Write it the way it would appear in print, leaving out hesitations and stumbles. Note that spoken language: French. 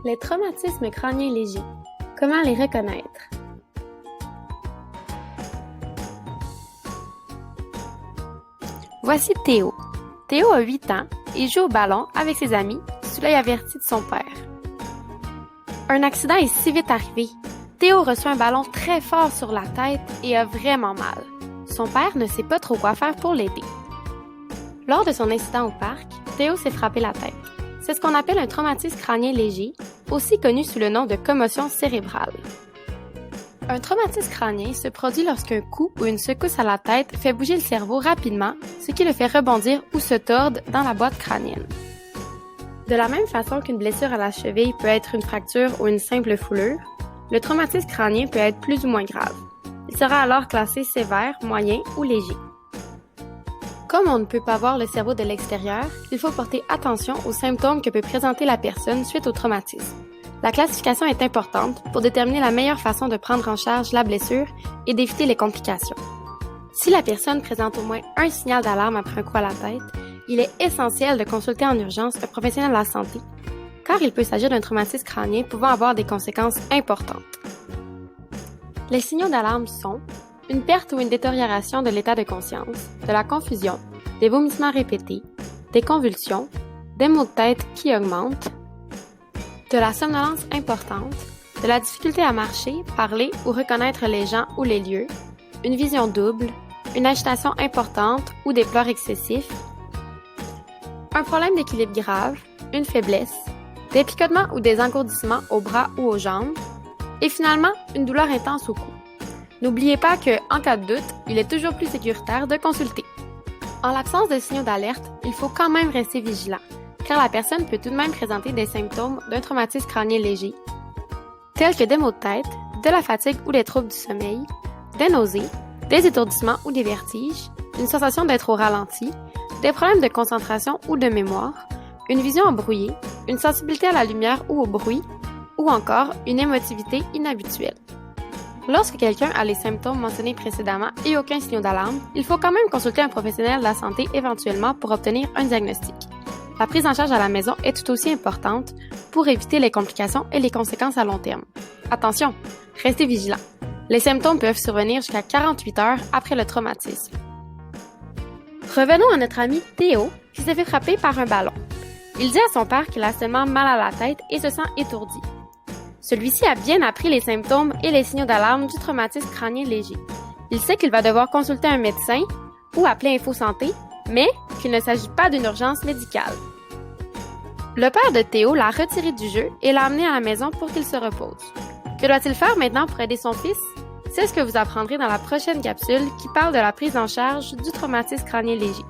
Les traumatismes crâniens légers. Comment les reconnaître? Voici Théo. Théo a 8 ans et joue au ballon avec ses amis sous l'œil averti de son père. Un accident est si vite arrivé. Théo reçoit un ballon très fort sur la tête et a vraiment mal. Son père ne sait pas trop quoi faire pour l'aider. Lors de son incident au parc, Théo s'est frappé la tête. C'est ce qu'on appelle un traumatisme crânien léger, aussi connu sous le nom de commotion cérébrale. Un traumatisme crânien se produit lorsqu'un coup ou une secousse à la tête fait bouger le cerveau rapidement, ce qui le fait rebondir ou se tordre dans la boîte crânienne. De la même façon qu'une blessure à la cheville peut être une fracture ou une simple foulure, le traumatisme crânien peut être plus ou moins grave. Il sera alors classé sévère, moyen ou léger. Comme on ne peut pas voir le cerveau de l'extérieur, il faut porter attention aux symptômes que peut présenter la personne suite au traumatisme. La classification est importante pour déterminer la meilleure façon de prendre en charge la blessure et d'éviter les complications. Si la personne présente au moins un signal d'alarme après un coup à la tête, il est essentiel de consulter en urgence un professionnel de la santé, car il peut s'agir d'un traumatisme crânien pouvant avoir des conséquences importantes. Les signaux d'alarme sont une perte ou une détérioration de l'état de conscience, de la confusion, des vomissements répétés, des convulsions, des maux de tête qui augmentent, de la somnolence importante, de la difficulté à marcher, parler ou reconnaître les gens ou les lieux, une vision double, une agitation importante ou des pleurs excessifs, un problème d'équilibre grave, une faiblesse, des picotements ou des engourdissements aux bras ou aux jambes, et finalement, une douleur intense au cou. N'oubliez pas que, en cas de doute, il est toujours plus sécuritaire de consulter. En l'absence de signaux d'alerte, il faut quand même rester vigilant, car la personne peut tout de même présenter des symptômes d'un traumatisme crânien léger, tels que des maux de tête, de la fatigue ou des troubles du sommeil, des nausées, des étourdissements ou des vertiges, une sensation d'être au ralenti, des problèmes de concentration ou de mémoire, une vision embrouillée, une sensibilité à la lumière ou au bruit, ou encore une émotivité inhabituelle. Lorsque quelqu'un a les symptômes mentionnés précédemment et aucun signal d'alarme, il faut quand même consulter un professionnel de la santé éventuellement pour obtenir un diagnostic. La prise en charge à la maison est tout aussi importante pour éviter les complications et les conséquences à long terme. Attention, restez vigilants. Les symptômes peuvent survenir jusqu'à 48 heures après le traumatisme. Revenons à notre ami Théo qui s'est fait frapper par un ballon. Il dit à son père qu'il a seulement mal à la tête et se sent étourdi. Celui-ci a bien appris les symptômes et les signaux d'alarme du traumatisme crânien léger. Il sait qu'il va devoir consulter un médecin ou appeler Info Santé, mais qu'il ne s'agit pas d'une urgence médicale. Le père de Théo l'a retiré du jeu et l'a amené à la maison pour qu'il se repose. Que doit-il faire maintenant pour aider son fils? C'est ce que vous apprendrez dans la prochaine capsule qui parle de la prise en charge du traumatisme crânien léger.